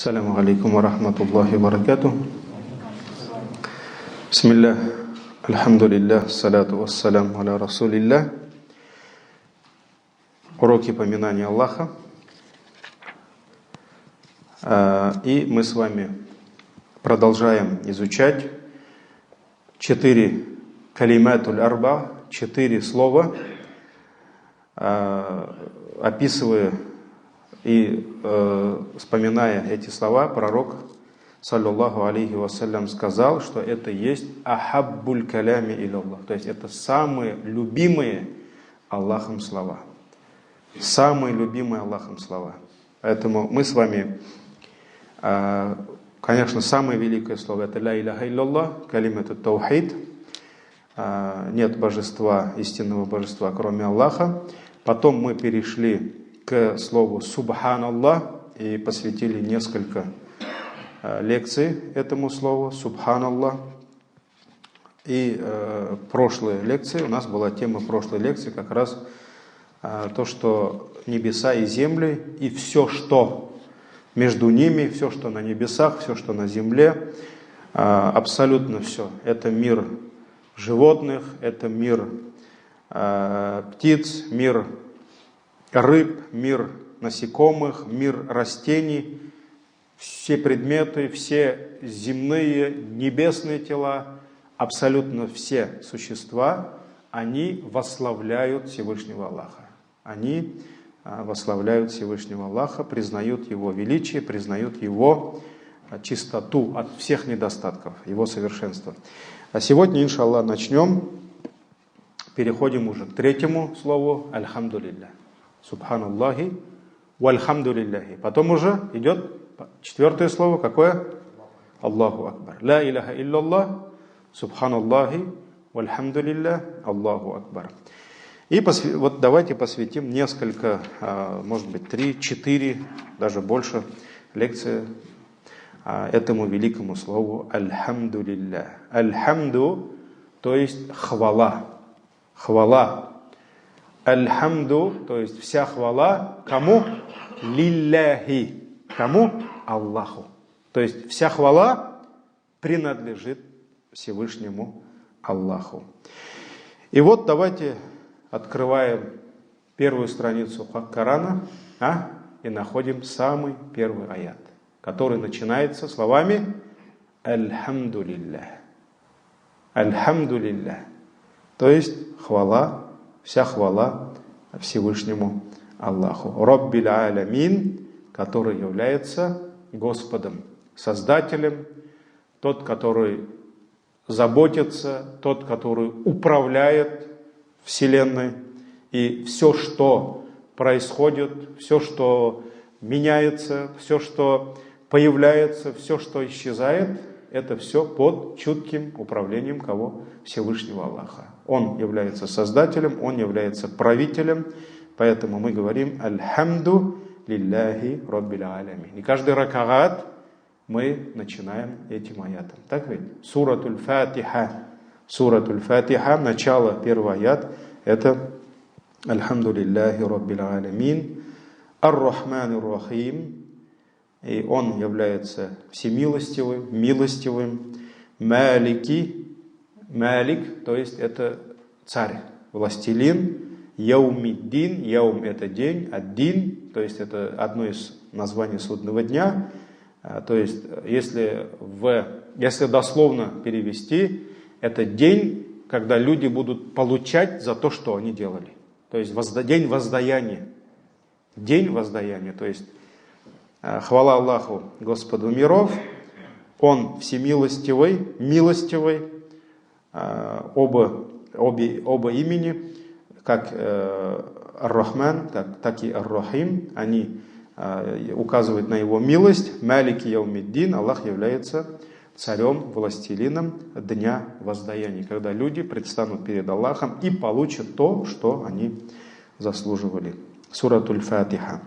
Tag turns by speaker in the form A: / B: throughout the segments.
A: Ассаляму алейкум ва рахматуллахи ва баракатух. Бисмиллах, альхамдулиллах, салату вассаляму аля расулиллах. Уроки поминания Аллаха. И мы с вами продолжаем изучать 4 калиматуль арба, 4 слова, описывая и вспоминая эти слова, пророк, саллаллаху алейхи вассалям, сказал, что это есть ахаббуль калями иляллах, то есть это самые любимые Аллахом слова. Самые любимые Аллахом слова. Поэтому мы с вами, конечно, самое великое слово это ля иляха илlallah, калимату таухид. Нет божества, истинного божества, кроме Аллаха. Потом мы перешли к слову субханаллах и посвятили несколько лекций этому слову субханаллах. И прошлые лекции, у нас была тема прошлой лекции как раз то, что небеса и земли и все, что между ними, все, что на небесах, все, что на земле, абсолютно все. Это мир животных, это мир птиц, мир рыб, мир насекомых, мир растений, все предметы, все земные, небесные тела, абсолютно все существа, они восславляют Всевышнего Аллаха. Они восславляют Всевышнего Аллаха, признают Его величие, признают Его чистоту от всех недостатков, Его совершенства. А сегодня, иншаллах, начнем, переходим уже к третьему слову «Альхамдулиллах». Субханаллахи вальхамдулиллахи. Потом уже идет 4-е слово, какое? Аллаху Акбар. Ля иляха илlallah, субханаллахи вальхамдулиллах, Аллаху Акбар. И вот давайте посвятим несколько, может быть, 3, 4, даже больше лекций этому великому слову альхамдулиллах. Альхамду, то есть хвала. Хвала. Альхамду, то есть вся хвала, кому? Лилляхи. Кому? Аллаху. То есть вся хвала принадлежит Всевышнему Аллаху. И вот давайте открываем первую страницу Корана и находим самый первый аят, который начинается словами Альхамдулиллах. Альхамдулиллах. То есть хвала, вся хвала Всевышнему Аллаху. Раббиль алямин, который является Господом, Создателем, тот, который заботится, тот, который управляет Вселенной. И все, что происходит, все, что меняется, все, что появляется, все, что исчезает, это все под чутким управлением кого? Всевышнего Аллаха. Он является создателем, он является правителем, поэтому мы говорим «Альхамду лилляхи раббиль алямин». И каждый ракаат мы начинаем этим аятом. Так ведь? Суратуль Фатиха. Суратуль Фатиха, начало, первый аят, это «Альхамду лилляхи раббиль алямин, ар-рахманир рахим». И он является всемилостивым, милостивым, малики, малик, то есть это царь, властелин, яумиддин, яум это день, аддин, то есть это одно из названий судного дня, то есть если дословно перевести, это день, когда люди будут получать за то, что они делали, то есть день воздаяния, то есть хвала Аллаху, Господу миров, Он всемилостивый, милостивый, оба имени, как Ар-Рахман, так и Ар-Рахим, они указывают на Его милость. Малики яумиддин, Аллах является царем, властелином дня воздаяния, когда люди предстанут перед Аллахом и получат то, что они заслуживали. Суратуль Фатиха.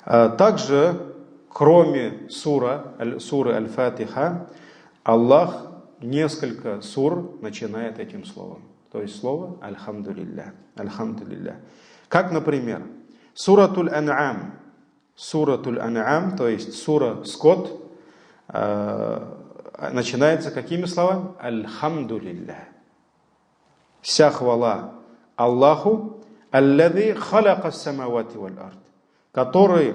A: Также, кроме суры Аль-Фатиха, Аллах несколько сур начинает этим словом. То есть слово Альхамдулиллах. Альхамдулиллах. Как, например, Суратуль Ан'ам. Суратуль Ан'ам, то есть сура Скот, начинается какими словами? Альхамдулиллах. Вся хвала Аллаху, аллади халяка самавати валь ард, который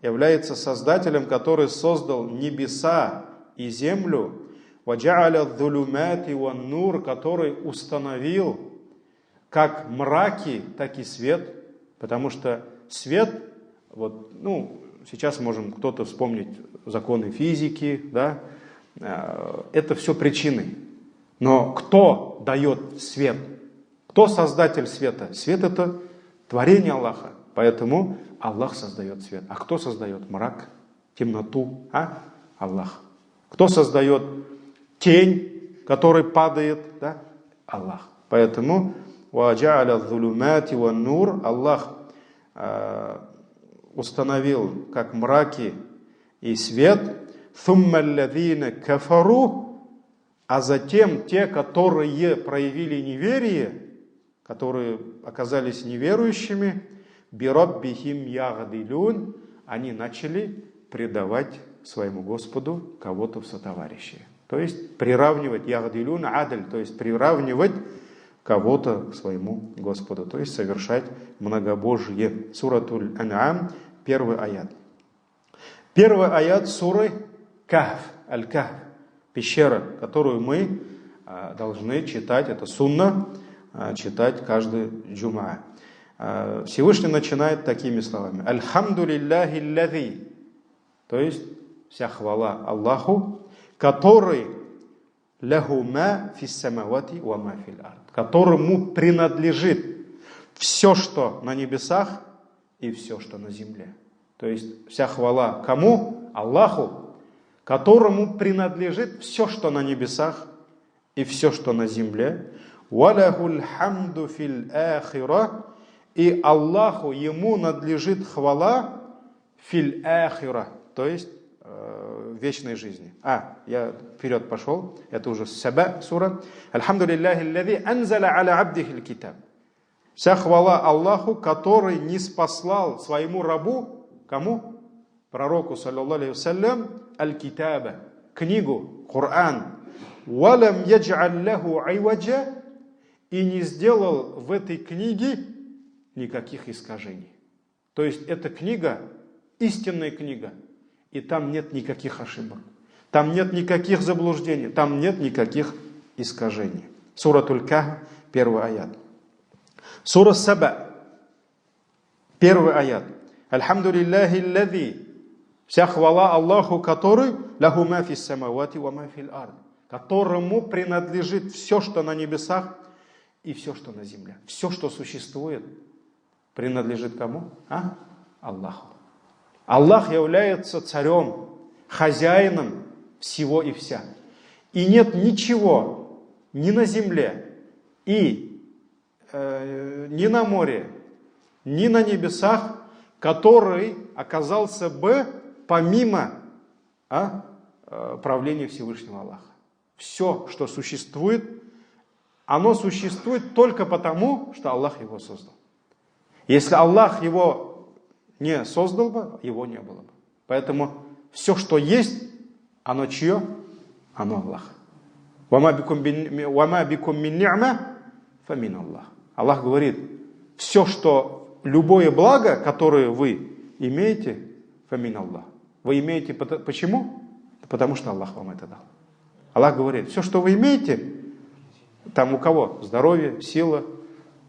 A: является создателем, который создал небеса и землю, ваджа'аля дзулумати ван нур, который установил как мраки, так и свет, потому что свет, вот, сейчас можем кто-то вспомнить законы физики, да, это все причины. Но кто дает свет? Кто создатель света? Свет — это творение Аллаха. Поэтому Аллах создает свет. А кто создает мрак, темноту? Аллах. Кто создает тень, которая падает? Да? Аллах. Поэтому وَجَعَلَ الظُّلُمَاتِ وَالنُّورِ Аллах установил как мраки и свет. ثُمَّ الَّذِينَ كَفَرُوا А затем те, которые проявили неверие, которые оказались неверующими, бираббихим ягдилун, они начали предавать своему Господу кого-то в сотоварищи. То есть приравнивать ягдилун адль, то есть приравнивать кого-то к своему Господу, то есть совершать многобожие. Суратуль Ан'ам, 1 аят. 1 аят суры Кахф, Аль-Кахф, пещера, которую мы должны читать, это сунна, читать каждый джума. Всевышний начинает такими словами: Альхамдулиллахи ллади, то есть вся хвала Аллаху, который лаху ма фис самавати ва ма фил ард, которому принадлежит все, что на небесах, и все, что на земле. То есть вся хвала кому? Аллаху, которому принадлежит все, что на небесах, и все, что на земле. Валахуль хамду фил ахира, и Аллаху, ему надлежит хвала фил ахира, то есть в вечной жизни. Я вперед пошел, это уже Саба сура. Альхамдулиллахи аллади анзаля аля абдихи китаб. Вся хвала Аллаху, который не спаслал своему рабу, кому? Пророку, саллаллаху алейхи вассалям, аль-китаба, книгу, Коран. Валам ядж'аль лаху айваджа, и не сделал в этой книге никаких искажений. То есть эта книга, истинная книга, и там нет никаких ошибок, там нет никаких заблуждений, там нет никаких искажений. Суратуль Кахф, 1 аят. Сура Саба, 1 аят. Альхамдулиллахи аллади, вся хвала Аллаху, который лаху ма фис самавати ва ма фил ард, которому принадлежит все, что на небесах, и все, что на земле. Все, что существует, принадлежит кому? Аллаху. Аллах является царем, хозяином всего и вся. И нет ничего ни на земле, и ни на море, ни на небесах, который оказался бы помимо правления Всевышнего Аллаха. Все, что существует, оно существует только потому, что Аллах его создал. Если Аллах его не создал бы, его не было бы. Поэтому все, что есть, оно чье? Оно Аллах. «Вама бикум мин ни'ма, фа мин Аллах». Аллах говорит, все, что, любое благо, которое вы имеете, фа мин Аллах. Вы имеете, почему? Потому что Аллах вам это дал. Аллах говорит, все, что вы имеете, там у кого? Здоровье, сила,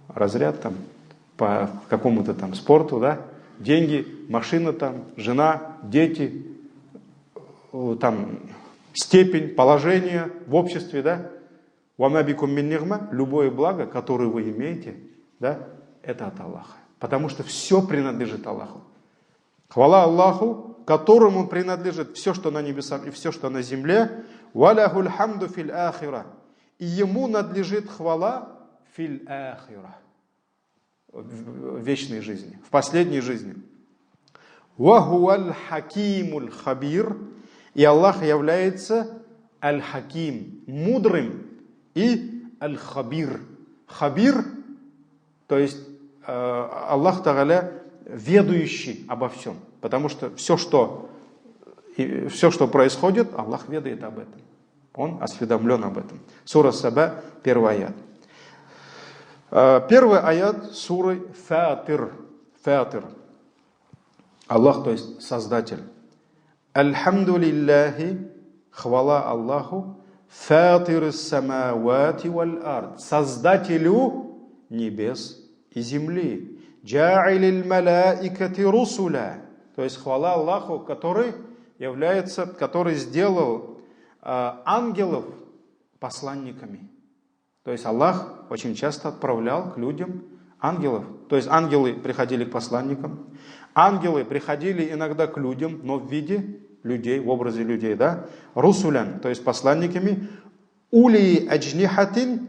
A: разряд там, по какому-то там спорту, да? Деньги, машина там, жена, дети, там, степень, положение в обществе, да? «Вама бикум мин ни'ма», любое благо, которое вы имеете, да, это от Аллаха. Потому что все принадлежит Аллаху. Хвала Аллаху, которому принадлежит все, что на небесах и все, что на земле. «Валяхуль хамду фил ахира». И ему надлежит хвала фил ахира, в вечной жизни, в последней жизни. «Вахуаль хакимуль хабир». И Аллах является аль-хаким, мудрым, и аль-хабир. Хабир, то есть Аллах Тааля ведающий обо всем. Потому что все, что происходит, Аллах ведает об этом. Он осведомлен об этом. Сура Саба, 1 аят. Первый аят суры Фатир. Фатир. Аллах, то есть Создатель. Альхамду лилляхи, хвала Аллаху, фатир самавати валь ард, Создателю небес и земли. Джа'илил малаикати русуля, то есть хвала Аллаху, который сделал ангелов посланниками. То есть Аллах очень часто отправлял к людям ангелов. То есть ангелы приходили к посланникам, ангелы приходили иногда к людям, но в виде людей, в образе людей, да? Русулян, то есть посланниками. Ули аджнихатин,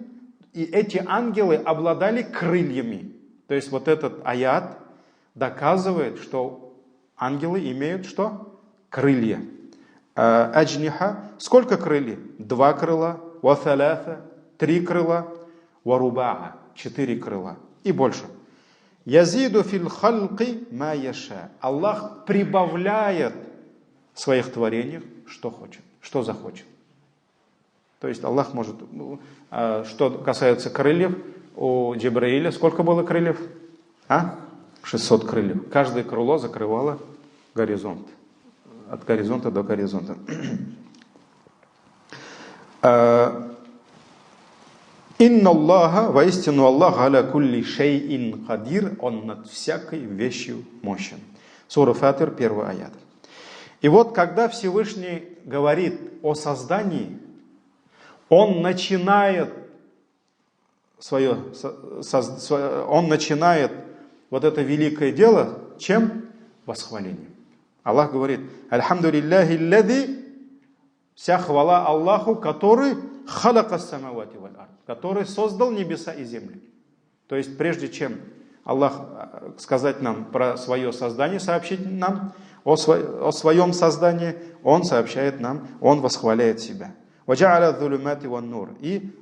A: и эти ангелы обладали крыльями. То есть вот этот аят доказывает, что ангелы имеют что? Крылья. Аджниха, сколько крыльев? 2 крыла, вафаляфа, 3 крыла, варубаа, 4 крыла и больше. Язиду фил халки ма яша. Аллах прибавляет в своих творениях, что хочет, что захочет. То есть Аллах может, что касается крыльев, у Джибраиля сколько было крыльев? 600 крыльев. Каждое крыло закрывало горизонт. От горизонта до горизонта. Инна Аллаха, воистину Аллах, аля кулли шейин кадир, Он над всякой вещью мощен. Сура Фатир, 1 аят. И вот, когда Всевышний говорит о создании, Он начинает вот это великое дело чем? Восхвалением. Аллах говорит: Альхамду лилляхи ллади, вся хвала Аллаху, который халака самавати валь ард, который создал небеса и землю. То есть прежде чем Аллах сказать нам про свое создание, сообщить нам о своем создании, Он сообщает нам, Он восхваляет себя. И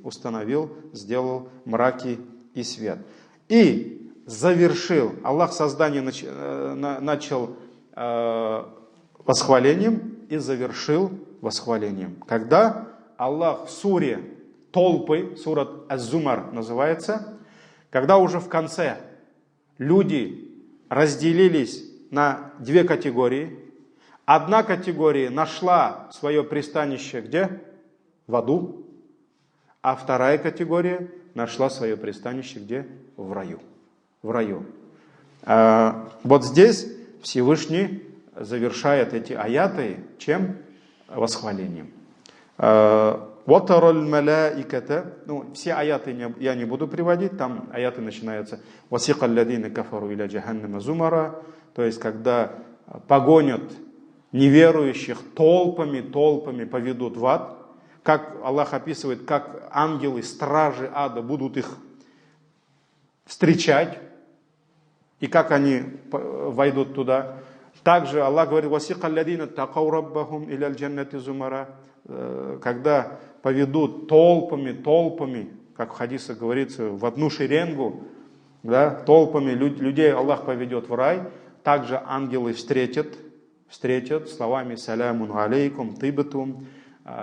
A: установил, сделал мраки и свет. И завершил, Аллах создание начал восхвалением и завершил восхвалением. Когда Аллах в суре толпы, сурат Az-Zumar называется, когда уже в конце люди разделились на 2 категории. Одна категория нашла свое пристанище где? В аду. А вторая категория нашла свое пристанище где? В раю. В раю. Вот здесь Всевышний завершает эти аяты чем? Восхвалением. Все аяты я не буду приводить, там аяты начинаются «Васиqa алладина кафару иля джаханнама зумара», то есть когда погонят неверующих толпами поведут в ад, как Аллах описывает, как ангелы, стражи ада будут их встречать, и как они войдут туда. Также Аллах говорит: «Васиqa алладина тақау раббахум иля джаннати зумара», когда поведут толпами, как в хадисах говорится, в одну шеренгу, да, толпами людей Аллах поведет в рай. Также ангелы встретят словами «Салямун алейкум тибатум»,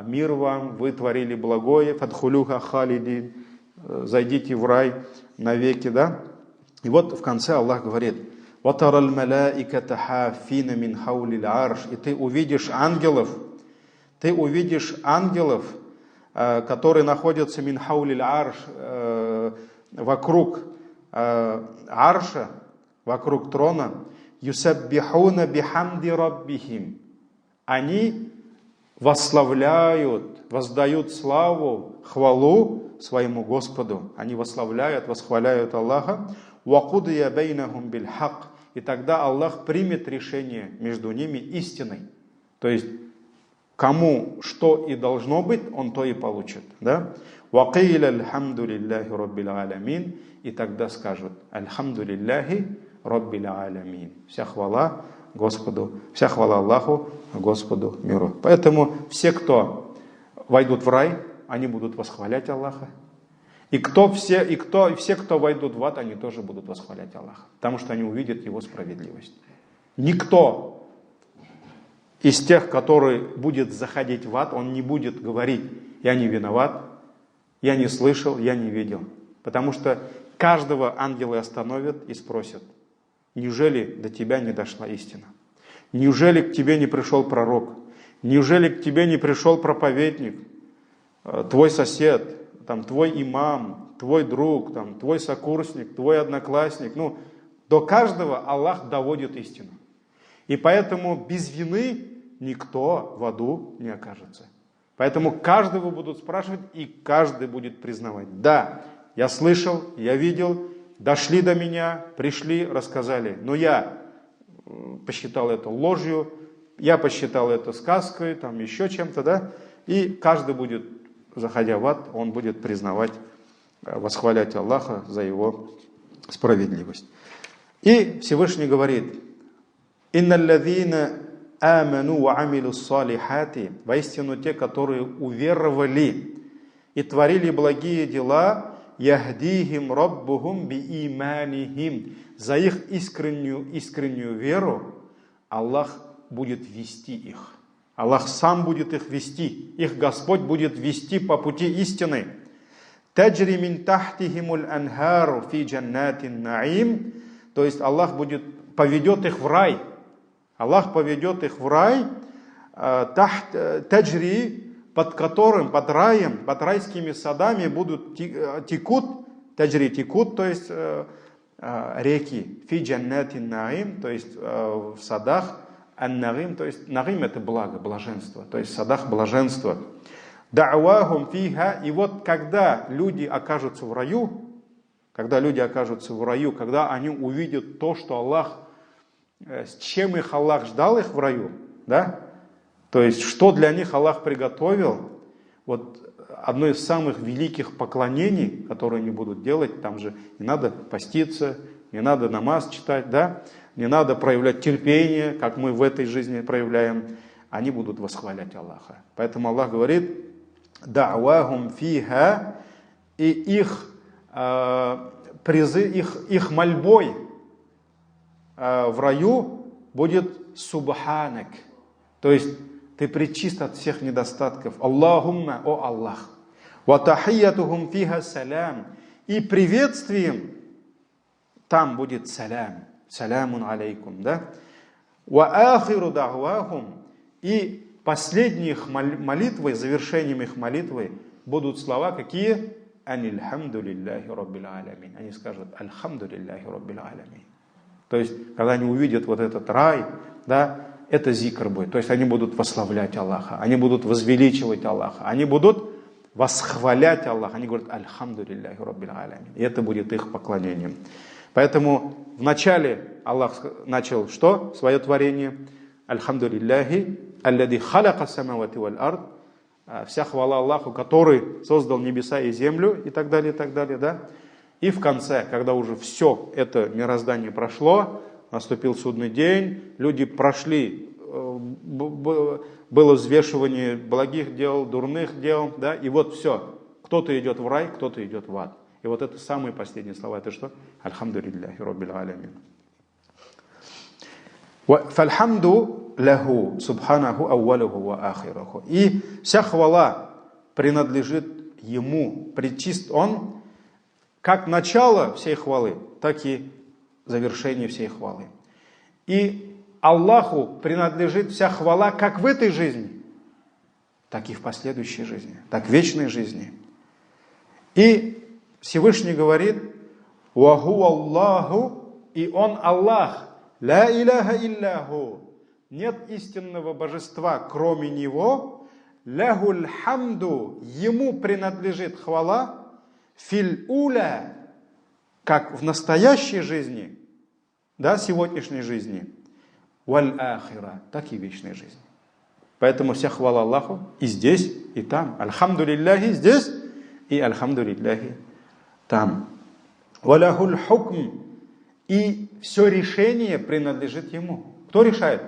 A: «Мир вам, вы творили благое», «Фадхулюха халидин», «Зайдите в рай навеки», да. И вот в конце Аллах говорит: «Ватарал малаиката хаффина мин хаулил арш», и ты увидишь ангелов, которые находятся мин хаулил арш, вокруг арша, вокруг трона, юсаббихуна бихамди раббихим, они восславляют, воздают славу, хвалу своему Господу, они восхваляют Аллаха, вакудия бейнахум бильхак, и тогда Аллах примет решение между ними истиной, то есть кому что и должно быть, он то и получит. Да? «Вакиля альхамду лилляхи раббил аламин», и тогда скажут: «Альхамду лилляхи раббил аламин». Вся хвала Господу, вся хвала Аллаху, Господу миру. Поэтому все, кто войдут в рай, они будут восхвалять Аллаха. И все, кто войдут в ад, они тоже будут восхвалять Аллаха, потому что они увидят Его справедливость. Никто из тех, который будет заходить в ад, он не будет говорить: я не виноват, я не слышал, я не видел. Потому что каждого ангелы остановят и спросят: неужели до тебя не дошла истина? Неужели к тебе не пришел пророк? Неужели к тебе не пришел проповедник, твой сосед, там, твой имам, твой друг, там, твой сокурсник, твой одноклассник? До каждого Аллах доводит истину. И поэтому без вины никто в аду не окажется. Поэтому каждого будут спрашивать, и каждый будет признавать: да, я слышал, я видел, дошли до меня, пришли, рассказали. Но я посчитал это ложью, я посчитал это сказкой, там еще чем-то, да. И каждый будет, заходя в ад, он будет признавать, восхвалять Аллаха за Его справедливость. И Всевышний говорит: «Инналлазина аману ва амилу салихати», воистину те, которые уверовали и творили благие дела, яхдихим раббухум би иманихим, за их искреннюю веру Аллах будет вести их. Аллах сам будет их вести, их Господь будет вести по пути истины. Таджри мин тахтихимуль анхару фи джаннатин наим, то есть Аллах поведет их в рай. Аллах поведет их в рай, таджри, под раем, под райскими садами текут, то есть реки, фи джаннатин наим, то есть в садах, ан-наим, то есть наим — это благо, блаженство, то есть в садах блаженства. Да'вахум фиха, и вот когда люди окажутся в раю, когда они увидят то, что Аллах, с чем их Аллах ждал их в раю, да? То есть, что для них Аллах приготовил, вот одно из самых великих поклонений, которые они будут делать, там же не надо поститься, не надо намаз читать, да? Не надо проявлять терпение, как мы в этой жизни проявляем, они будут восхвалять Аллаха. Поэтому Аллах говорит: «Да'вахум фиха», и их мольбой в раю будет «Субханак», то есть ты пречист от всех недостатков. Аллахумма, о Аллах. «Ва тахиятухум фиха салям», и приветствием там будет салям. Салямун алейкум, да? «Ва ахиру дахвахум», и последней их молитвой, завершением их молитвы будут слова какие? «Анильхамдулиллахи раббил алямин». Они скажут: «Альхамдулиллахи раббил алямин». То есть, когда они увидят вот этот рай, да, это зикр будет. То есть, они будут восславлять Аллаха, они будут возвеличивать Аллаха, они будут восхвалять Аллаха. Они говорят: «Альхамдулиллахи раббил алямин». И это будет их поклонением. Поэтому вначале Аллах начал что? Свое творение. «Альхамдулиллахи аллади халяка самавати валь ард». Вся хвала Аллаху, который создал небеса и землю, и так далее, да? И в конце, когда уже все это мироздание прошло, наступил судный день, люди прошли, было взвешивание благих дел, дурных дел, да? И вот все, кто-то идет в рай, кто-то идет в ад. И вот это самые последние слова, это что? «Альхамдулиллахи раббил алямин». «Фальхамду лаху субханаху аввалуху ва ахираху». И вся хвала принадлежит Ему, пречист Он, как начало всей хвалы, так и завершение всей хвалы. И Аллаху принадлежит вся хвала как в этой жизни, так и в последующей жизни, так в вечной жизни. И Всевышний говорит: «Ваху Аллаху», и Он Аллах, «Ла иляха илляху», нет истинного божества, кроме Него, «Лахуль хамду», Ему принадлежит хвала, «Филь уля», как в настоящей жизни, да, сегодняшней жизни, «Валь ахира», так и в вечной жизни. Поэтому вся хвала Аллаху и здесь, и там. Альхамдулиллахи здесь, и альхамдулиллахи там. «Валяхуль хукм», и все решение принадлежит Ему. Кто решает?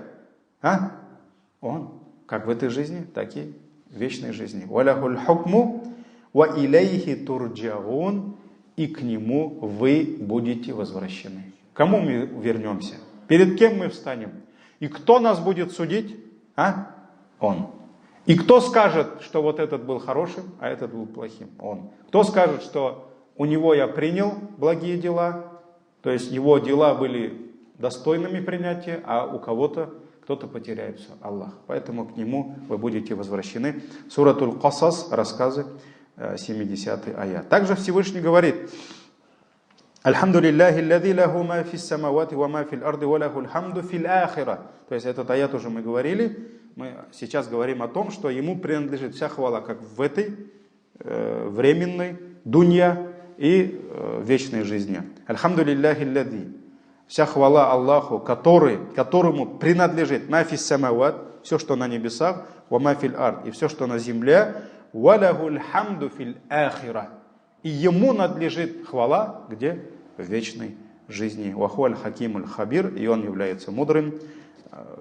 A: Он. Как в этой жизни, так и в вечной жизни. «Валяхуль хукму ва илейхи турджаун, и к нему вы будете возвращены. Кому мы вернемся? Перед кем мы встанем? И кто нас будет судить? Он. И кто скажет, что вот этот был хорошим, а этот был плохим? Он. Кто скажет, что у него я принял благие дела, то есть его дела были достойными принятия, а у кого-то кто-то потеряет все. Аллах. Поэтому к нему вы будете возвращены. Суратуль Касас, рассказы, 70 аят. Также Всевышний говорит: Альхамдулиллахи аллази лаху ма фис самавати ва ма фил арди ва лахул хамду фил ахира. То есть этот аят уже мы говорили. Мы сейчас говорим о том, что ему принадлежит вся хвала, как в этой временной дунья и вечной жизни. Альхамдулиллахи аллази. Вся хвала Аллаху, которому принадлежит ма фис самават, все, что на небесах, ва ма фил ард, и все, что на земле, ва лахул хамду фил ахира. И ему надлежит хвала, где? В вечной жизни. Вахуаль хакимуль хабир, и он является мудрым,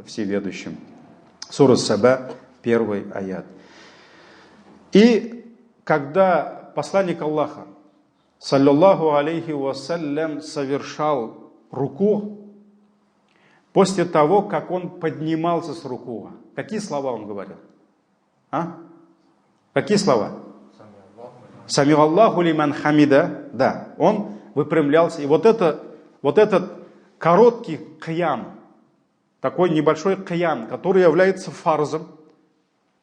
A: всеведущим. Сура Саба, 1 аят. И когда посланник Аллаха, саллаллаху алейхи вассалям, совершал руку, после того, как он поднимался с руку, какие слова он говорил? Какие слова? Сами Аллаху лиман хамида. Да, он выпрямлялся. И вот этот короткий киям, такой небольшой киям, который является фарзом,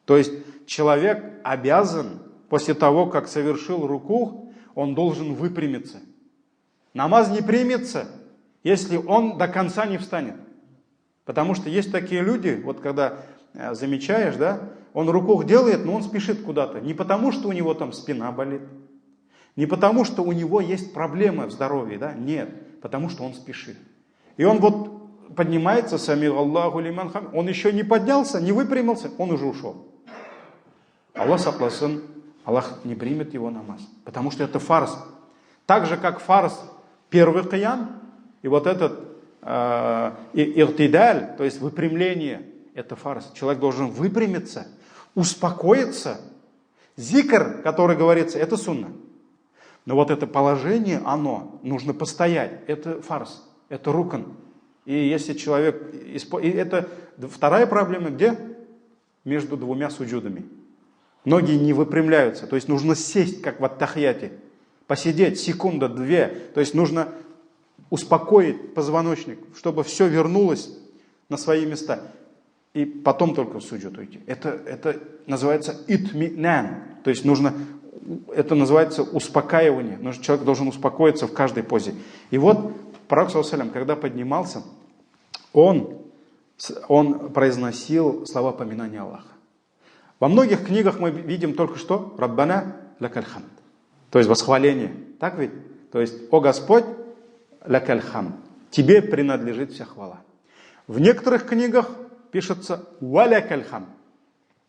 A: то есть человек обязан после того, как совершил руку, он должен выпрямиться. Намаз не примется, если он до конца не встанет. Потому что есть такие люди, вот когда замечаешь, да, он рукух делает, но он спешит куда-то. Не потому, что у него там спина болит, не потому, что у него есть проблемы в здоровье, да, нет, потому что он спешит. И он вот поднимается, сами Аллаху лиман хамид, он еще не поднялся, не выпрямился, он уже ушел. Аллах сакласын, Аллах не примет его намаз, потому что это фарз. Так же, как фарз первый киям, и вот этот иртидаль, то есть выпрямление, это фарз. Человек должен выпрямиться, успокоиться. Зикр, который говорится, это сунна. Но вот это положение, оно, нужно постоять. Это фарз, это рукан. И если человек... И это вторая проблема, где? Между двумя суджудами. Многие не выпрямляются. То есть нужно сесть, как в ат-тахияте. Посидеть секунда, две. То есть нужно успокоить позвоночник, чтобы все вернулось на свои места. И потом только в суджуд уйти. Это называется итминан. То есть это называется успокаивание. Человек должен успокоиться в каждой позе. И вот пророк, саллаллаху, когда поднимался, он произносил слова поминания Аллаха. Во многих книгах мы видим только что «Раббана лакаль хамд», то есть восхваление. Так ведь? То есть «О Господь, лакаль хамд, Тебе принадлежит вся хвала». В некоторых книгах пишется «Ва лакаль хамд»,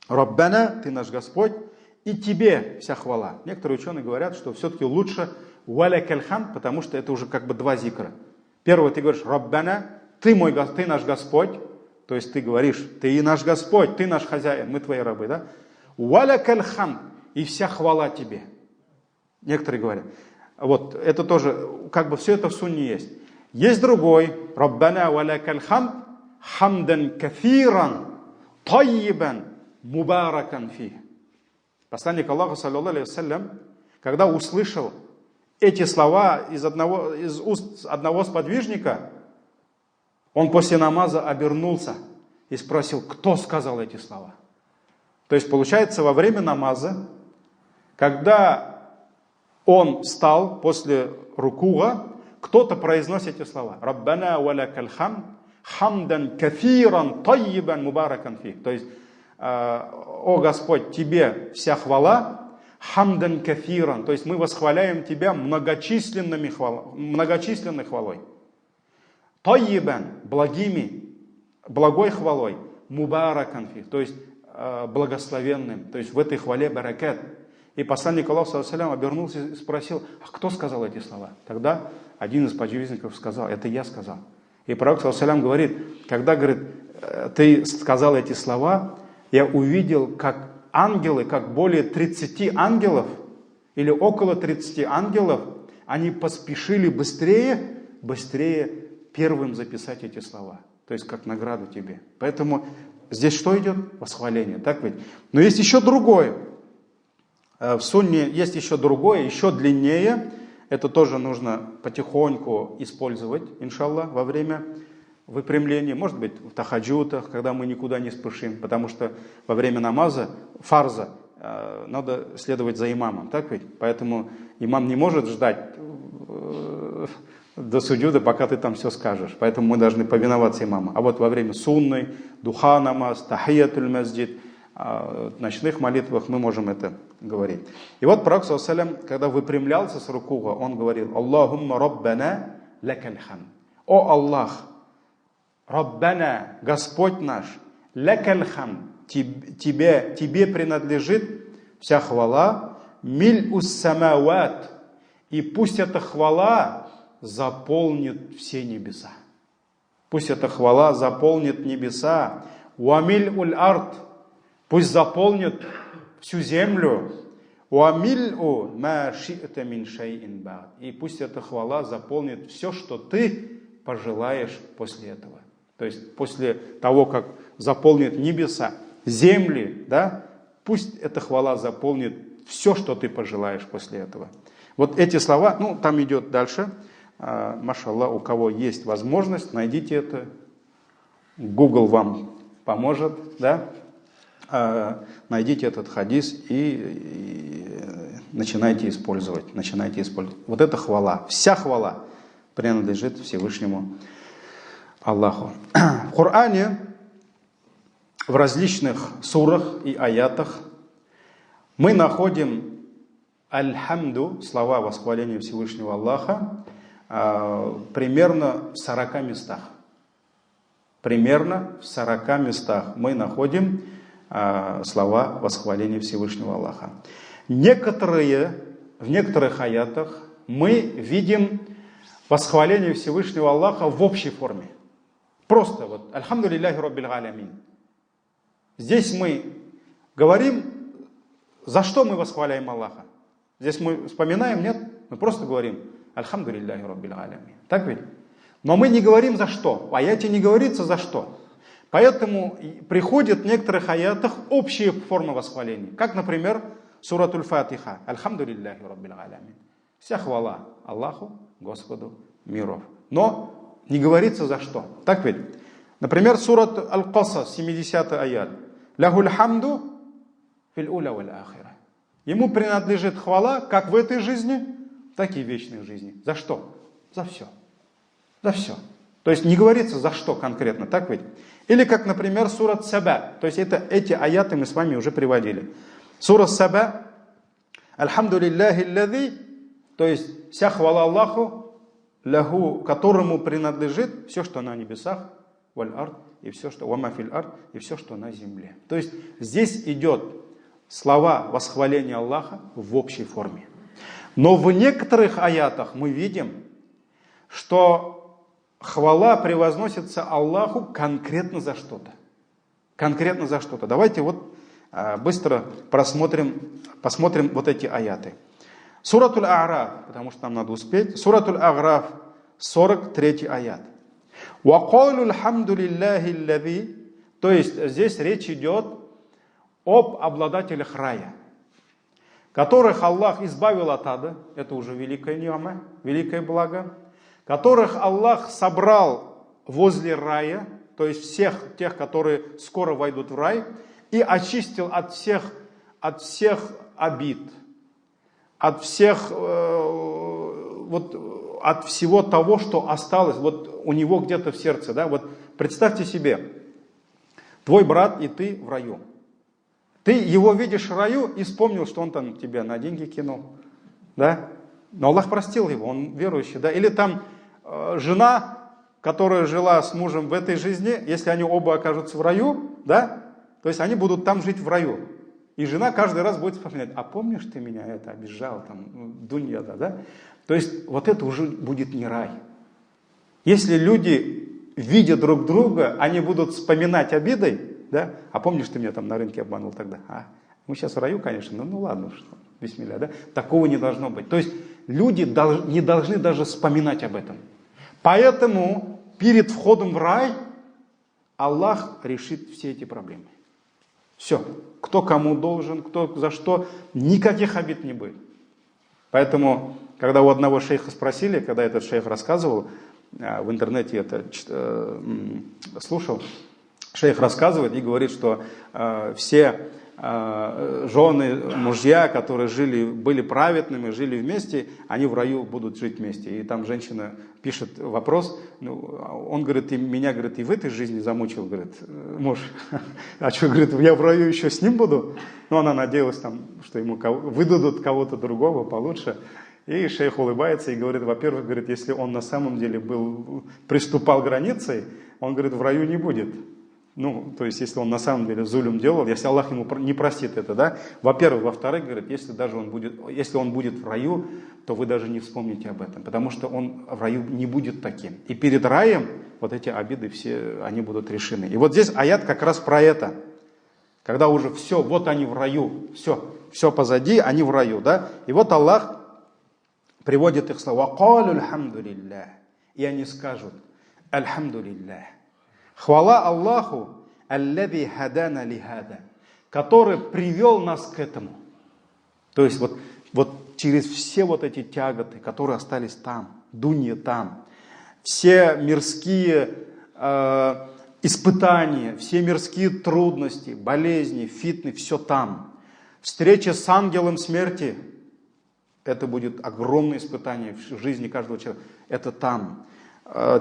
A: «Раббана, Ты наш Господь, и Тебе вся хвала». Некоторые ученые говорят, что все-таки лучше «Ва лакаль хамд», потому что это уже как бы два зикра. Первый ты говоришь «Раббана», Ты наш Господь. То есть ты говоришь, Ты и наш Господь, Ты наш хозяин, мы Твои рабы, да? Валякаль хамд, и вся хвала Тебе. Некоторые говорят. Вот, это тоже, как бы все это в сунне есть. Есть другой, Раббана валякаль хамд, хамдан кафиран, тайибан, мубаракан фи. Посланник Аллаха, саллаллаху алейхи вассалям, когда услышал эти слова из уст одного сподвижника, он после намаза обернулся и спросил, кто сказал эти слова. То есть, получается, во время намаза, когда он встал после рукуа, кто-то произносит эти слова. «Раббана валякаль хамд, хамдан кафиран, тайибан, мубаракан фи». То есть, «О Господь, Тебе вся хвала, хамдан кафиран». То есть, мы восхваляем Тебя многочисленной хвалой. Тайибан, благой хвалой, мубаракан фи, то есть благословенным, то есть в этой хвале баракат. И посланник Аллаха, саллаллаху алейхи, обернулся и спросил, а кто сказал эти слова? Тогда один из подвижников сказал, это я сказал. И пророк, саллаллаху алейхи, говорит, когда, говорит, ты сказал эти слова, я увидел, как ангелы, как более 30 ангелов или около 30 ангелов, они поспешили быстрее первым записать эти слова. То есть как награду тебе. Поэтому здесь что идет? Восхваление. Так ведь? Но есть еще другое. В сунне есть еще другое, еще длиннее. Это тоже нужно потихоньку использовать, иншаллах, во время выпрямления. Может быть, в тахаджудах, когда мы никуда не спешим. Потому что во время намаза, фарза, надо следовать за имамом. Так ведь? Поэтому имам не может ждать до суджуда, пока ты там все скажешь. Поэтому мы должны повиноваться имаму. А вот во время сунны, духа намаз, тахиятуль масджид, ночных молитвах мы можем это говорить. И вот Пророк, когда выпрямлялся с рукуга, он говорил: Аллахумма раббана лакаль хамд. О Аллах, раббана, Господь наш, лакаль хамд, тебе принадлежит вся хвала, миль ус самават, и пусть эта хвала заполнит все небеса. Пусть эта хвала заполнит небеса. Уамиль уль арт, пусть заполнит всю землю. Уамиль ма ши'та мин шай'ин ба'д, и пусть эта хвала заполнит все, что ты пожелаешь после этого. То есть после того, как заполнит небеса, земли, да, пусть эта хвала заполнит все, что ты пожелаешь после этого. Вот эти слова, ну там идет дальше. Машаллах, у кого есть возможность, найдите это. Google вам поможет, да? Найдите этот хадис и начинайте использовать. Вот эта хвала, вся хвала принадлежит Всевышнему Аллаху. В Коране, в различных сурах и аятах мы находим аль-хамду, слова восхваления Всевышнего Аллаха, примерно в 40 местах. Примерно в 40 местах мы находим слова восхваления Всевышнего Аллаха. В некоторых аятах мы видим восхваление Всевышнего Аллаха в общей форме. Просто вот «Альхамду лилляхи раббил алямин». Здесь мы говорим, за что мы восхваляем Аллаха. Здесь мы вспоминаем, нет? Мы просто говорим «Альхамду лилляхи раббил алямин». Так ведь? Но мы не говорим за что. В аяте не говорится за что. Поэтому приходят в некоторых аятах общие формы восхваления. Как, например, суратуль Фатиха. «Альхамду лилляхи раббил алямин». Вся хвала Аллаху, Господу миров. Но не говорится за что. Так ведь? Например, сурат Аль-Касас, 70 аят. «Лахуль хамду фил уля валь ахира». Ему принадлежит хвала как в этой жизни, так и в вечной жизни. За что? За все. За все. То есть не говорится за что конкретно, так ведь? Или как, например, сурат Саба. То есть эти аяты мы с вами уже приводили. Сура Саба. «Альхамду лилляхи ллади», то есть вся хвала Аллаху, лаху, которому принадлежит все, что на небесах, валь ард, и все, что вама фил ард, и все, что на земле. То есть здесь идет слова восхваления Аллаха в общей форме. Но в некоторых аятах мы видим, что хвала превозносится Аллаху конкретно за что-то. Конкретно за что-то. Давайте вот быстро посмотрим вот эти аяты. Суратуль А'раф, потому что нам надо успеть. Суратуль А'раф, 43 аят. وَقَالُوا الْحَمْدُ لِلَّهِ الَّذِي, то есть здесь речь идет об обладателях рая, которых Аллах избавил от ада, это уже великая ни'ма, великое благо, которых Аллах собрал возле рая, то есть всех тех, которые скоро войдут в рай, и очистил от всех обид, от всего того, что осталось вот у него где-то в сердце. Да? Вот представьте себе, твой брат и ты в раю. Ты его видишь в раю и вспомнил, что он там тебя на деньги кинул. Да? Но Аллах простил его, он верующий. Да? Или там жена, которая жила с мужем в этой жизни, если они оба окажутся в раю, да? То есть они будут там жить в раю. И жена каждый раз будет вспоминать: а помнишь, ты меня это обижал, там, дунья, да? То есть вот это уже будет не рай. Если люди, видя друг друга, они будут вспоминать обидой, да? А помнишь, ты меня там на рынке обманул тогда? Мы сейчас в раю, конечно, ну ладно, что, бисмилля, да? Такого не должно быть. То есть люди не должны даже вспоминать об этом. Поэтому перед входом в рай Аллах решит все эти проблемы. Все. Кто кому должен, кто за что, никаких обид не будет. Поэтому, когда у одного шейха спросили, когда этот шейх рассказывал, в интернете это слушал, шейх рассказывает и говорит, что все жены, мужья, которые были праведными, жили вместе, они в раю будут жить вместе. И там женщина пишет вопрос, он говорит, меня, говорит, и в этой жизни замучил, говорит, муж. А что, говорит, я в раю еще с ним буду? Но она надеялась, там, что ему выдадут кого-то другого получше. И шейх улыбается и говорит, во-первых, говорит, если он на самом деле приступал границей, он, говорит, в раю не будет. Ну, то есть, если он на самом деле зулюм делал, если Аллах ему не простит это, да, во-первых, во-вторых, говорит, если он будет в раю, то вы даже не вспомните об этом, потому что он в раю не будет таким. И перед раем вот эти обиды все, они будут решены. И вот здесь аят как раз про это. Когда уже все, вот они в раю, все позади, они в раю, да. И вот Аллах приводит их слова. И они скажут, альхамдулиллах. Хвала Аллаху, аллади хадана лихада, который привел нас к этому. То есть вот через все вот эти тяготы, которые остались там, дунья там, все мирские испытания, все мирские трудности, болезни, фитны, все там. Встреча с ангелом смерти, это будет огромное испытание в жизни каждого человека, это там.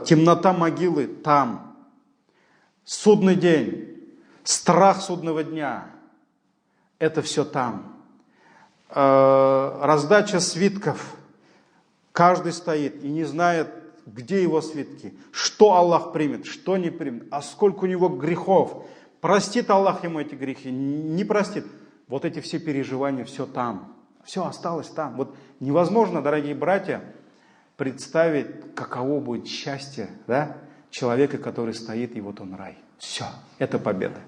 A: Темнота могилы там. Судный день, страх судного дня, это все там. Раздача свитков, каждый стоит и не знает, где его свитки, что Аллах примет, что не примет, а сколько у него грехов, простит Аллах ему эти грехи, не простит. Вот эти все переживания, все там, все осталось там. Вот невозможно, дорогие братья, представить, каково будет счастье, да? Человека, который стоит, и вот он рай. Все, это победа.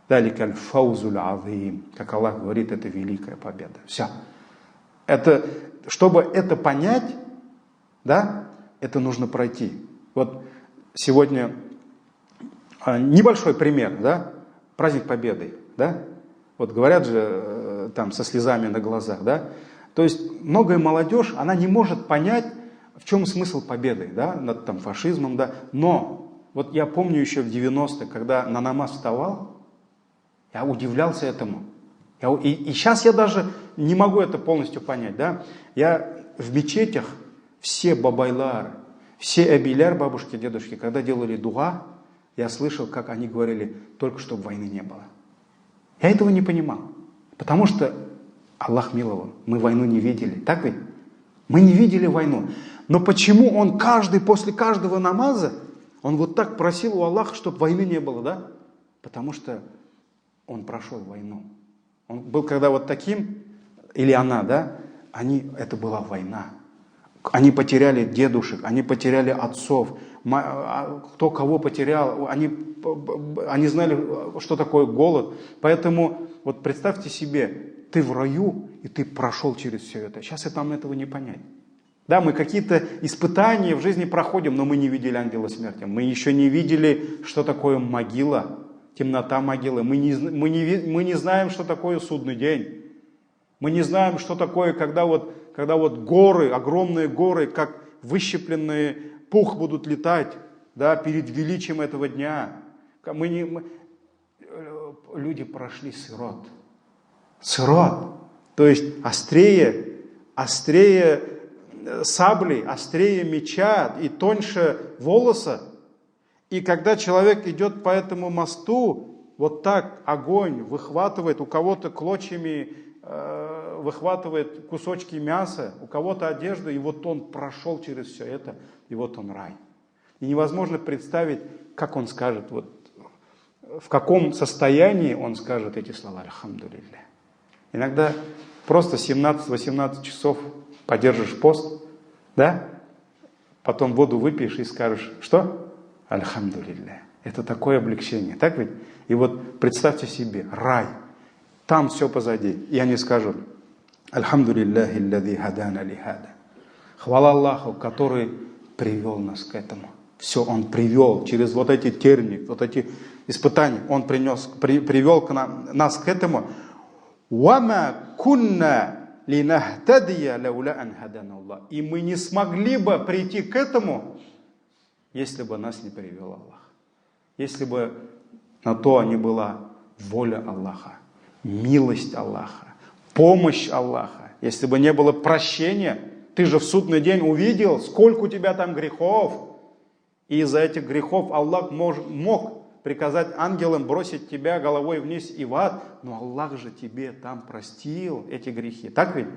A: Даликаль фаузуль азим, как Аллах говорит, это великая победа. Все. Это, чтобы это понять, да, это нужно пройти. Вот сегодня небольшой пример, да, праздник Победы, да. Вот говорят же там со слезами на глазах, да. То есть многое молодежь, она не может понять, в чем смысл победы, да, над там, фашизмом, да, но вот я помню еще в 90-х, когда на намаз вставал, я удивлялся этому. И сейчас я даже не могу это полностью понять, да. Я в мечетях, все бабайлар, все абиляр, бабушки, дедушки, когда делали дуа, я слышал, как они говорили, только чтобы войны не было. Я этого не понимал, потому что Аллах миловал, мы войну не видели, так ведь? Мы не видели войну. Но почему он после каждого намаза, он вот так просил у Аллаха, чтобы войны не было, да? Потому что он прошел войну. Он был когда вот таким, или она, да? Это была война. Они потеряли дедушек, они потеряли отцов. Кто кого потерял, они знали, что такое голод. Поэтому вот представьте себе, ты в раю, и ты прошел через все это. Сейчас нам этого не понять. Да, мы какие-то испытания в жизни проходим, но мы не видели ангела смерти. Мы еще не видели, что такое могила, темнота могилы. Мы не знаем, что такое судный день. Мы не знаем, что такое, когда вот горы, огромные горы, как выщепленный пух будут летать, да, перед величием этого дня. Люди прошли сирот. Сирот. То есть острее сабли, острее меча и тоньше волоса. И когда человек идет по этому мосту, вот так огонь выхватывает, у кого-то клочьями выхватывает кусочки мяса, у кого-то одежду, и вот он прошел через все это, и вот он рай. И невозможно представить, как он скажет, вот, в каком состоянии он скажет эти слова «Альхамдулиллах». Иногда просто 17-18 часов подержишь пост, да? Потом воду выпьешь и скажешь, что? Альхамдулиллах. Это такое облегчение, так ведь? И вот представьте себе, рай. Там все позади. И они скажут: Альхамдулиллахи аллади хадана ли хада. Хвала Аллаху, который привел нас к этому. Все Он привел через вот эти тернии, вот эти испытания. Он привел нас к этому. «Вама кунна линахтадия лаула ан хадана Аллах». И мы не смогли бы прийти к этому, если бы нас не привел Аллах. Если бы на то не была воля Аллаха, милость Аллаха, помощь Аллаха. Если бы не было прощения, ты же в судный день увидел, сколько у тебя там грехов. И из-за этих грехов Аллах мог приказать ангелам бросить тебя головой вниз и в ад. Но Аллах же тебе там простил эти грехи. Так ведь?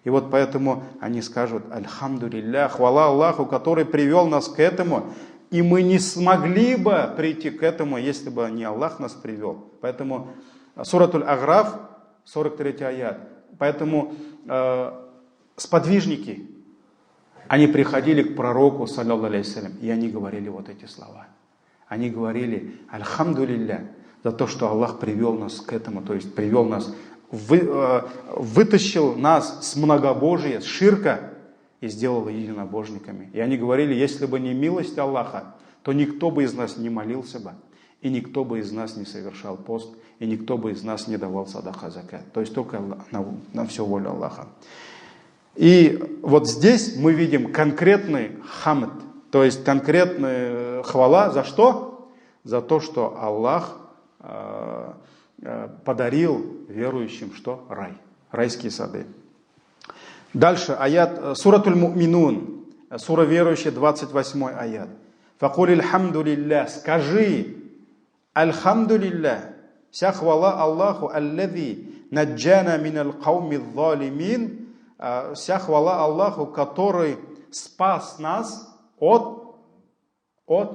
A: И вот поэтому они скажут: Альхамдулиллах, хвала Аллаху, который привел нас к этому. И мы не смогли бы прийти к этому, если бы не Аллах нас привел. Поэтому Суратуль Аграф, 43 аят. Поэтому сподвижники, они приходили к пророку, саллаллаху алейхи вассалям, и они говорили вот эти слова. Они говорили: Альхамдулиллах, за то, что Аллах привел нас к этому, то есть привел нас, вытащил нас с многобожия, с ширка, и сделал единобожниками. И они говорили: если бы не милость Аллаха, то никто бы из нас не молился бы, и никто бы из нас не совершал пост, и никто бы из нас не давал садака закат. То есть только на всю волю Аллаха. И вот здесь мы видим конкретный хамд, то есть конкретная хвала. За что? За то, что Аллах подарил верующим что? Рай, райские сады. Дальше аят Суратуль Му'минун, сура верующая, 28 аят. Факуль альхамдулиллах, скажи: альхамдулиллах, вся хвала Аллаху, аллади наджана минал кауми залимин, вся хвала Аллаху, который спас нас от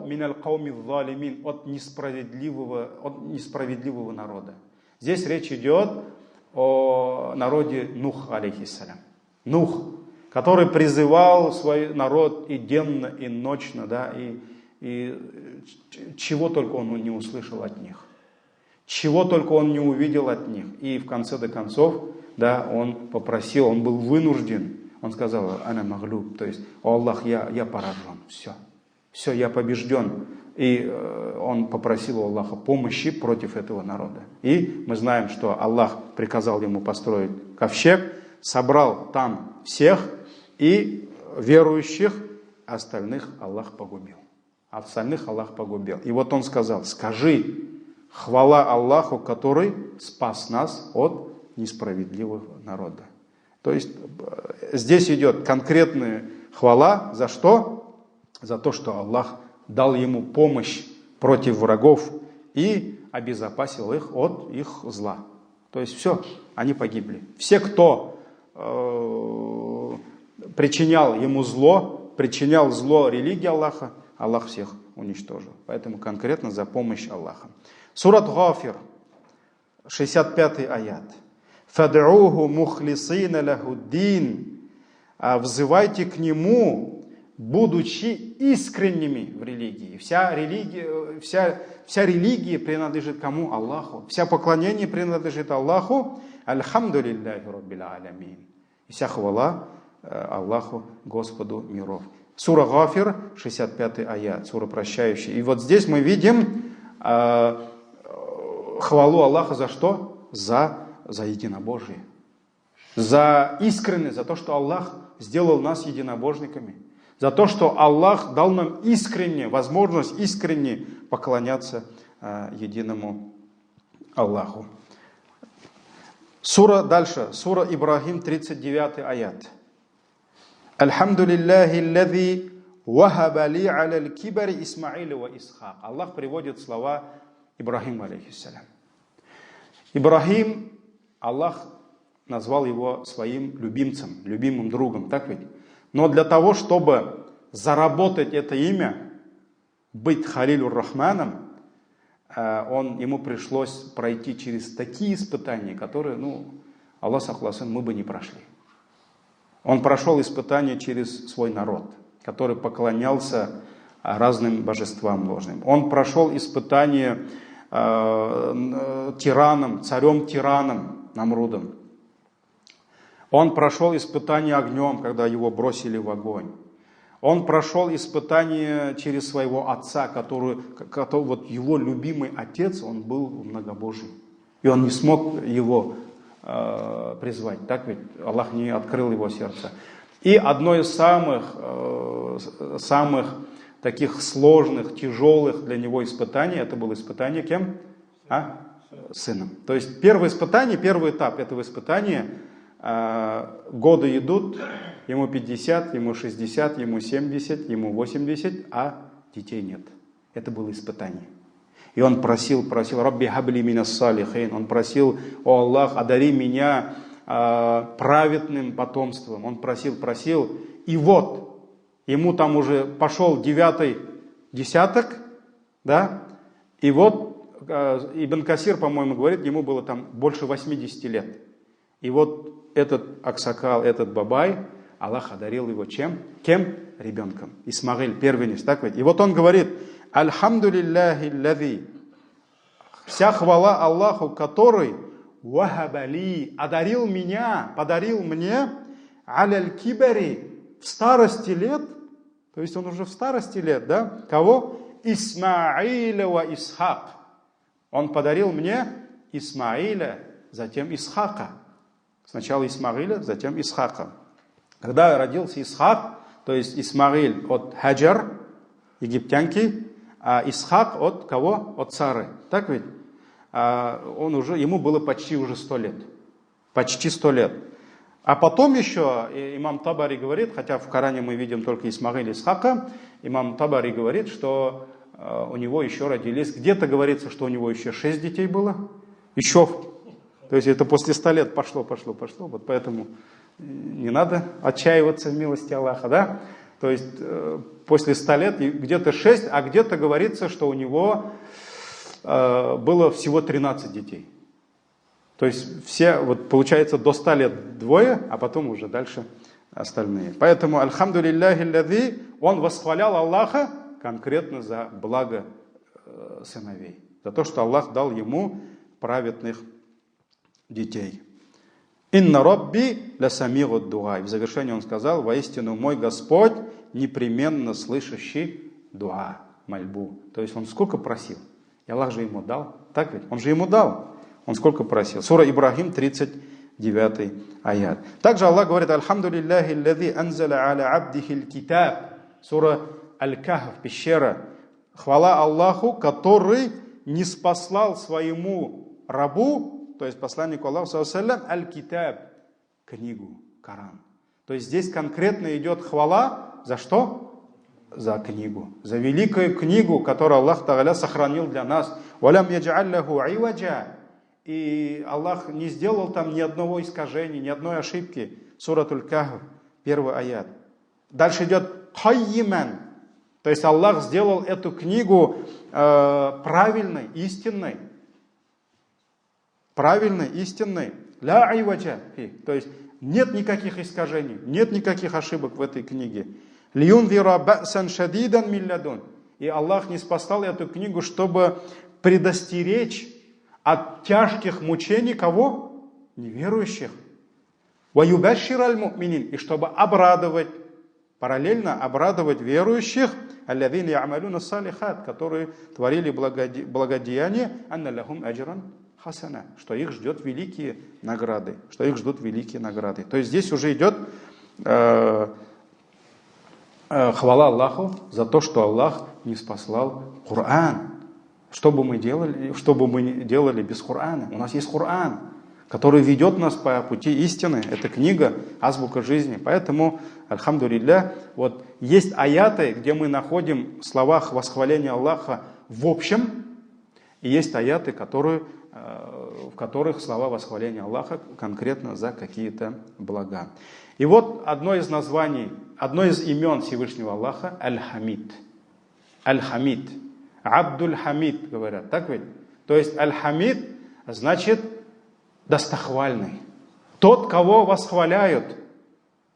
A: минал кауми залимин, от несправедливого народа. Здесь речь идет о народе Нух, алейхиссалям. Нух, который призывал свой народ и денно, и ночно, да, и чего только он не услышал от них, чего только он не увидел от них. И в конце до концов, да, он попросил, он был вынужден, он сказал: «Ана маглуб», то есть: «О Аллах, я поражен, все, я побежден». И он попросил у Аллаха помощи против этого народа. И мы знаем, что Аллах приказал ему построить ковчег, собрал там всех, и верующих, остальных Аллах погубил. Остальных Аллах погубил. И вот он сказал: скажи: хвала Аллаху, который спас нас от несправедливого народа. То есть здесь идет конкретная хвала. За что? За то, что Аллах дал ему помощь против врагов и обезопасил их от их зла. То есть все, они погибли. Все, кто причинял ему зло, причинял зло религии Аллаха, Аллах всех уничтожил. Поэтому конкретно за помощь Аллаха. Сурат Гафир, 65 аят. «Фад'уху мухлисина лахуддин». Взывайте к нему, будучи искренними в религии. Вся религия принадлежит кому? Аллаху. Вся поклонение принадлежит Аллаху. Альхамдулиллахи раббил алямин. И вся хвала Аллаху, Господу миров. Сура Гафир, 65 аят, сура прощающая. И вот здесь мы видим хвалу Аллаха за что? За единобожие. За искренность, за то, что Аллах сделал нас единобожниками. За то, что Аллах дал нам возможность искренне поклоняться единому Аллаху. Сура дальше, сура Ибрахим, 39 аят. Альхамдулиллахи аллади вахаба ли аля аль-кибари Исмаиля ва Исхак. Аллах приводит слова Ибрахима, алейхиссалям. Ибрахим, Аллах назвал его своим любимцем, любимым другом, так ведь? Но для того, чтобы заработать это имя, быть Халилюр Рахманом, ему пришлось пройти через такие испытания, которые, Аллах сахласын, мы бы не прошли. Он прошел испытания через свой народ, который поклонялся разным божествам ложным. Он прошел испытания тираном, царем-тираном, Намрудом. Он прошел испытание огнем, когда его бросили в огонь. Он прошел испытание через своего отца, который вот его любимый отец, он был многобожий. И он не смог его призвать. Так ведь Аллах не открыл его сердце. И одно из самых таких сложных, тяжелых для него испытаний, это было испытание кем? Сыном. То есть первое испытание, первый этап этого испытания, годы идут, ему 50, ему 60, ему 70, ему 80, а детей нет. Это было испытание. И он просил, «Рабби хабли минас салихин». Он просил: «О Аллах, одари меня праведным потомством». Он просил. И вот, ему там уже пошел 9-й десяток, да, и вот Ибн Касир, по-моему, говорит, ему было там больше 80 лет. И вот этот Аксакал, этот Бабай, Аллах одарил его чем? Кем? Ребенком. Исмаиль, первенец, так ведь? И вот он говорит: «Альхамдулиллахи лази». Вся хвала Аллаху, который вахабали, одарил меня, подарил мне, аляль кибари, в старости лет, то есть он уже в старости лет, да? Кого? Исмаиля ва Исхак. Он подарил мне Исмаиля, затем Исхака. Сначала Исмаиля, затем Исхака. Когда родился Исхак, то есть Исмаиль от Хаджар, египтянки, а Исхак от кого? От Сары. Так ведь? Ему было почти уже 100 лет. Почти 100 лет. А потом еще имам Табари говорит, хотя в Коране мы видим только Исмаиля и Исхака, имам Табари говорит, что у него еще родились, где-то говорится, что у него еще 6 детей было. Еще, то есть это после 100 лет пошло. Вот поэтому не надо отчаиваться в милости Аллаха, да? То есть после 100 лет где-то 6, а где-то говорится, что у него было всего 13 детей. То есть все, вот получается, до 100 лет двое, а потом уже дальше остальные. Поэтому, альхамдулиллахи лази, он восхвалял Аллаха конкретно за благо сыновей. За то, что Аллах дал ему праведных детей. «Инна рабби ля сами'у дуа». И в завершении он сказал: «Воистину мой Господь непременно слышащий дуа», мольбу. То есть он сколько просил? И Аллах же ему дал. Так ведь? Он же ему дал. Он сколько просил? Сура Ибрахим, 39 аят. Также Аллах говорит: «Альхамдулиллахи лази анзаля аля абдихи китаб». Сура Аль-Кахф, пещера. Хвала Аллаху, который не спаслал своему рабу, то есть посланнику Аллаха, аль-китаб, книгу, Коран. То есть здесь конкретно идет хвала за что? За книгу. За великую книгу, которую Аллах Тааля сохранил для нас. «Валям яджаллаху айваджа». И Аллах не сделал там ни одного искажения, ни одной ошибки. Сура Аль-Кахф, 1 аят. Дальше идет «хаййиман». То есть Аллах сделал эту книгу правильной, истинной. Правильной, истинной. Ля айваджа. То есть нет никаких искажений, нет никаких ошибок в этой книге. Льюнвира ба'сан шадидан мин ладун. И Аллах не спасал эту книгу, чтобы предостеречь от тяжких мучений кого? Неверующих. Ваюбашшираль му'минин. И чтобы обрадовать, параллельно обрадовать верующих, аллазина я'малуна салихат, которые творили благодеяния, анна лахум аджран хасана, что их ждет великие награды, То есть здесь уже идет хвала Аллаху за то, что Аллах не спаслал Коран. Что бы мы делали без Корана? У нас есть Коран, который ведет нас по пути истины. Это книга, азбука жизни. Поэтому, альхамдулилля, вот есть аяты, где мы находим в словах восхваления Аллаха в общем, и есть аяты, в которых слова восхваления Аллаха конкретно за какие-то блага. И вот одно из названий, одно из имен Всевышнего Аллаха — Аль-Хамид. Аль-Хамид. Абдуль-Хамид, говорят, так ведь? То есть Аль-Хамид значит достохвальный. Тот, кого восхваляют.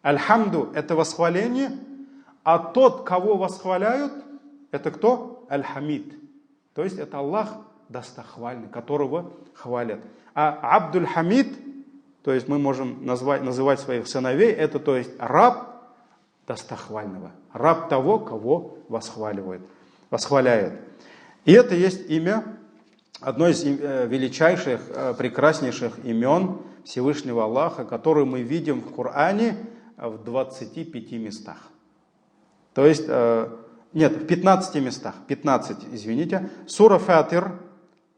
A: Аль-Хамду — это восхваление, а тот, кого восхваляют, это кто? Аль-Хамид. То есть это Аллах, достохвальный, которого хвалят. А Абдуль Хамид, то есть мы можем называть своих сыновей, это то есть раб достохвального, раб того, кого восхваляет. И это есть имя, одно из величайших, прекраснейших имен Всевышнего Аллаха, которое мы видим в Коране в 25 местах. То есть, нет, в 15 местах, 15, извините. Сура Фатир,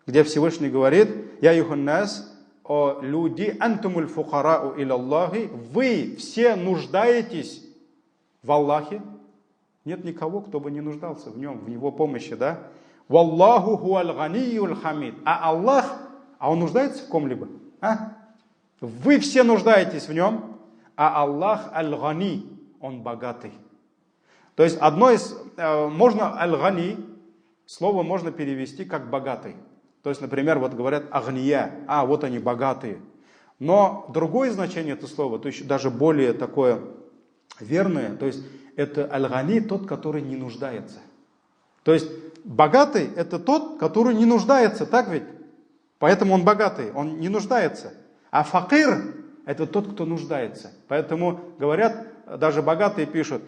A: где Всевышний говорит: «Я юханнас, о люди, антумуль фухарау илаллахи, вы все нуждаетесь в Аллахе». Нет никого, кто бы не нуждался в нем, в его помощи, да? «Валлаху хуаль ганиюль хамид». А Аллах, а он нуждается в ком-либо? А? Вы все нуждаетесь в нем, а Аллах аль-гани, он богатый. То есть одно из, можно аль-гани, слово можно перевести как богатый. То есть, например, вот говорят агния, вот они богатые. Но другое значение этого слова, то есть даже более такое верное, то есть это аль-гани, тот, который не нуждается. То есть богатый это тот, который не нуждается, так ведь? Поэтому он богатый, он не нуждается. А факир это тот, кто нуждается. Поэтому говорят, даже богатые пишут,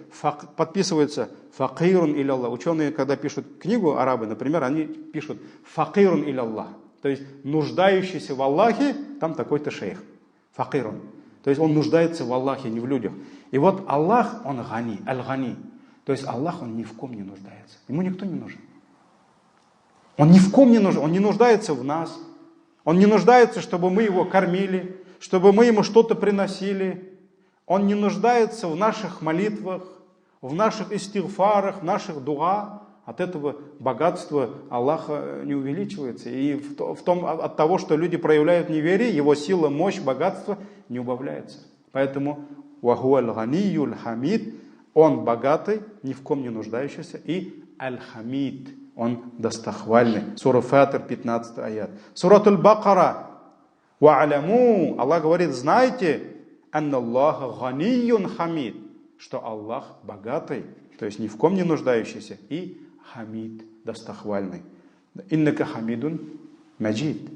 A: подписываются факирун иляллах. Ученые, когда пишут книгу, арабы, например, они пишут факирун иляллах. То есть нуждающийся в Аллахе, там такой-то шейх. Факирун. То есть он нуждается в Аллахе, не в людях. И вот Аллах, он гани, аль-гани. То есть Аллах, он ни в ком не нуждается. Ему никто не нужен. Он ни в ком не нужен. Он не нуждается в нас. Он не нуждается, чтобы мы его кормили, чтобы мы ему что-то приносили. Он не нуждается в наших молитвах, в наших истигфарах, в наших дуа. От этого богатство Аллаха не увеличивается. И от того, что люди проявляют неверие, его сила, мощь, богатство не убавляется. Поэтому «Вахуаль ганиюль хамид», он богатый, ни в ком не нуждающийся, и аль-хамид, он достохвальный. Сура Фатир, 15 аят. Суратуль Бакара. «Ва'аляму», Аллах говорит, знайте, «Анна Аллаха ганиюн хамид», что Аллах богатый, то есть ни в ком не нуждающийся, и хамид, достохвальный. «Иннака хамидун маджид».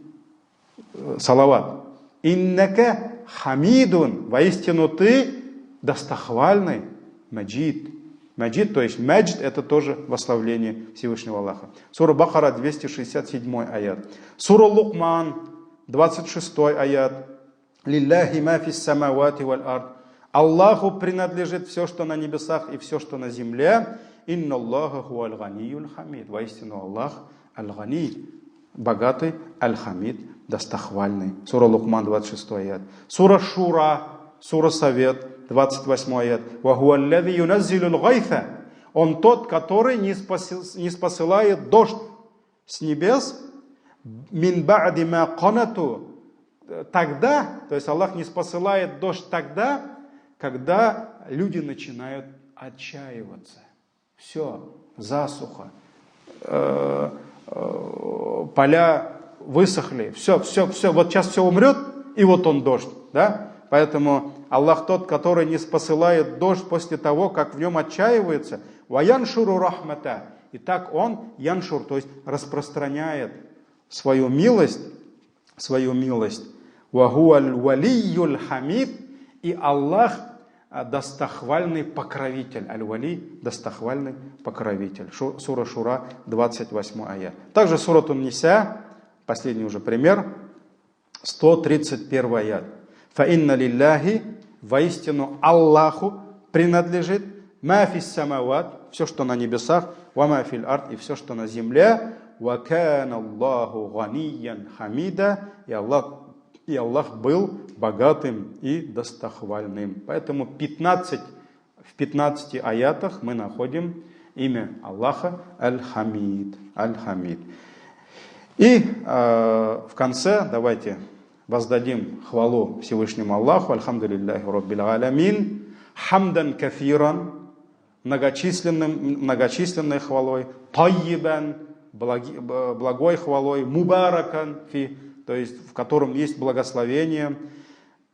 A: Салават. «Иннака хамидун», воистину ты достохвальный, маджид. Маджид, то есть маджд, это тоже восславление Всевышнего Аллаха. Сура Бакара, 267 аят. Сура Лукман, 26 аят. «Лилляхи ма фис самавати валь ард». Аллаху принадлежит все, что на небесах и все, что на земле. «Инна Аллаха хуаль ганиюль хамид». Воистину Аллах аль-гани, богатый, аль-хамид, достохвальный. Сура Лукман, 26 аят. Сура Шура, сура Совет, 28 аят. «Вахуаллади юназзилюл гайфа». Он тот, который не спосылает дождь с небес. «Мин ба'ди ма канату». Тогда, то есть Аллах не спосылает дождь тогда, когда люди начинают отчаиваться. Все, засуха, поля высохли, все, вот сейчас все умрет, и вот он дождь, да? Поэтому Аллах тот, который не спосылает дождь после того, как в нем отчаивается, «Ваяншуру рахмата». И так он, яншур, то есть распространяет свою милость, «Вахуаль валийюль хамид», и Аллах достохвальный покровитель. Аль-Вали, достохвальный покровитель. Сура Шура, 28 аят. Также сура Ан-Ниса, последний уже пример, 131 аят. «Фаинна лилляхи», воистину Аллаху принадлежит, «ма фис самават», все, что на небесах, «ва ма фил ард», и все, что на земле, «ва кана Аллаху ганиян хамида», и Аллах был богатым и достохвальным. Поэтому в 15 аятах мы находим имя Аллаха Аль-Хамид. Аль-Хамид. И в конце давайте воздадим хвалу Всевышнему Аллаху. Альхамдулиллахи Раббил Алямин. Хамдан кафиран, многочисленной хвалой. Таййибан, благой хвалой. Мубаракан фи, то есть в котором есть благословение.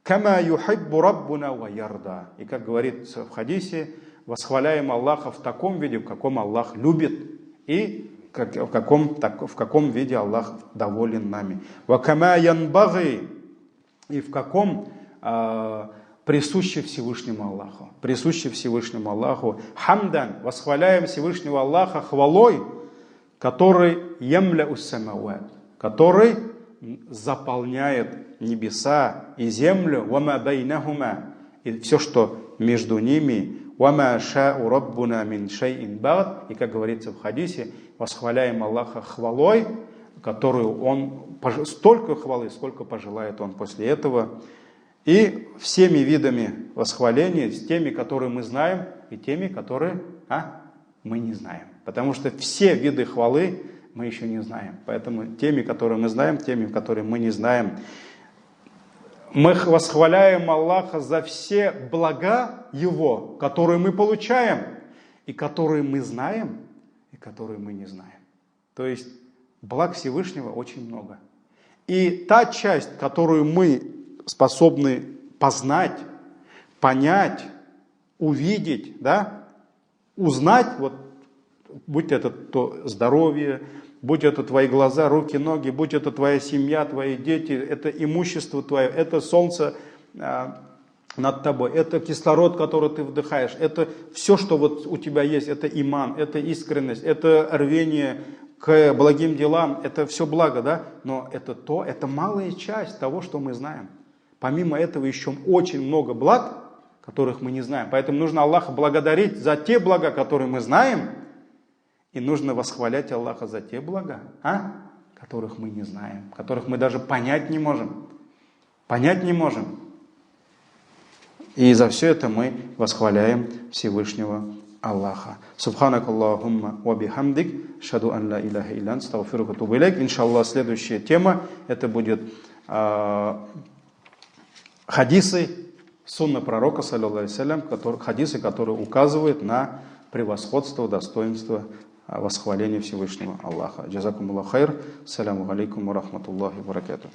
A: Кама юхиббу раббуна ва ярда. И как говорится в хадисе, восхваляем Аллаха в таком виде, в каком Аллах любит и в каком виде Аллах доволен нами. Вакама янбагhi, и в каком присуще Всевышнему Аллаху. Присуще Всевышнему Аллаху. Хамдан, восхваляем Всевышнего Аллаха хвалой, который ямля ус-самават, который заполняет небеса и землю, вама байнахума, и все, что между ними, вама шау раббуна мин шайин бад, и как говорится в хадисе, восхваляем Аллаха хвалой, которую Он, столько хвалы, сколько пожелает Он после этого, и всеми видами восхваления, с теми, которые мы знаем, и теми, которые мы не знаем. Потому что все виды хвалы мы еще не знаем. Поэтому теми, которые мы знаем, теми, которые мы не знаем. Мы восхваляем Аллаха за все блага Его, которые мы получаем, и которые мы знаем, и которые мы не знаем. То есть благ Всевышнего очень много. И та часть, которую мы способны познать, понять, увидеть, узнать, вот, будь это то здоровье, будь это твои глаза, руки, ноги, будь это твоя семья, твои дети, это имущество твое, это солнце над тобой, это кислород, который ты вдыхаешь, это все, что вот у тебя есть, это иман, это искренность, это рвение к благим делам, это все благо, но это малая часть того, что мы знаем. Помимо этого еще очень много благ, которых мы не знаем. Поэтому нужно Аллаха благодарить за те блага, которые мы знаем, и нужно восхвалять Аллаха за те блага, которых мы не знаем, которых мы даже понять не можем. Понять не можем. И за все это мы восхваляем Всевышнего Аллаха. Субханак Аллахумма ва бихамдик, шаду ан ла илляха илля анта, астагфирука ва атубу илейк. Иншаллах, следующая тема, это будет хадисы сунна пророка, саллаллаху алейхи вассалям, хадисы, которые указывают на превосходство, достоинство восхваления Всевышнего Аллаха. Джазакумуллаху хайр. Саляму алейкум ва рахматуллахи ва баракатух.